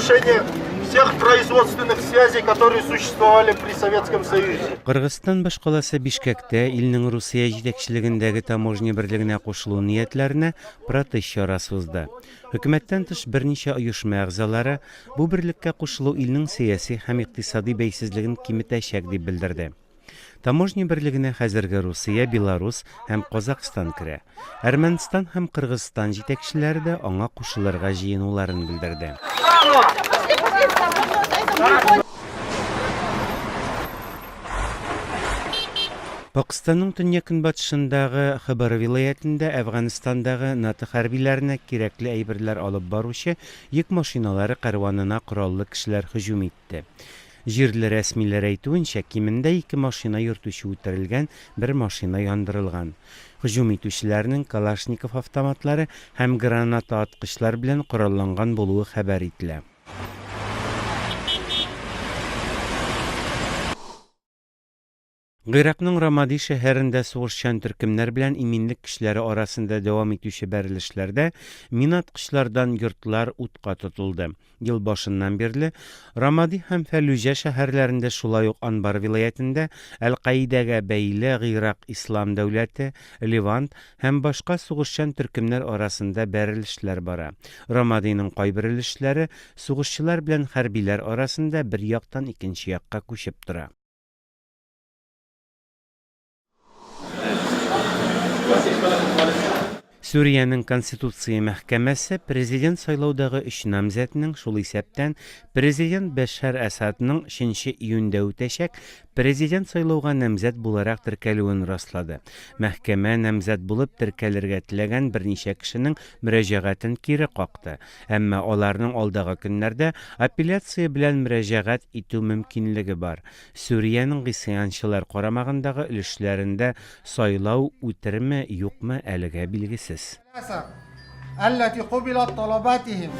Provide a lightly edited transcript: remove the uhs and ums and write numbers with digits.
нарушение всех производственных связей, которые существовали при Советском Союзе. Кыргызстан башкаласы Бишкекте илнең Русия җитәкчелегендәге таможня берлегенә кушылу ниятләренә протест чарасы узды. Хөкүмәттән тыш берничә оешма әгъзалары бу берлеккә кушылу илнең сиясәти һәм икътисади бәйсезлеген киметәчәк дип белдерде. Таможня берлегенә хәзерге Русия, Беларус һәм Казакстан керә. Әрмәнстан һәм Кыргызстан җитәкчеләре дә аңа кушылырга җыенуларын белдерде. Пакистанның төньяк-көнбатышындагы Хабар вилаятендә Әфганстандагы НАТО хәрбиләренә кирәкле әйберләр алып баручы йөк машиналары кәрванына кораллы кешеләр һөҗүм итте. Җирле рәсмиләр әйтүенчә, кимендә 2 машина йөртүче үтерелгән, 1 машина яндырылган. Һөҗүм итүчеләрнең Калашников автоматлары һәм граната аткычлар белән коралланган булуы хәбәр ителә. Гыйракның Рамади шәһәрендә сугышчан төркемнәр белән иминлек кешеләре арасында дәвам итүче бәрелешләрдә минаткычлардан йортлар утка тотылды. Ел башыннан бирле Рамади һәм Фәлүҗә шәһәрләрендә, шулай ук Анбар вилаятендә Әл-Каидәгә бәйле Гыйрак Ислам дәүләте, Ливант һәм башка сугышчан төркемнәр арасында бәрелешләр бара. Рамадиның кай бәрелешләре сугышчылар белән хәрбиләр арасында бер яктан икенче якка күчеп тора. Сүриянең Конституция мәхкәмәсе президент сайлаудагы 3 намзәтнең шул исәптән президент Бәшәр Әсадның 3 июньдә үтәчәк президент сайлауга намзәт буларак теркәлүен раслады. Мәхкәмә намзәт булып теркәлергә теләгән берничә кешенең мөрәҗәгатен кире какты. Әмма аларның алдагы көннәрдә апелляция белән мөрәҗәгать итү мөмкинлеге бар. Сүриянең гысянчылар карамагындагы өлешләрендә сайлау үтерме, юкмы әлегә билгесез. التي قبلت طلباتهم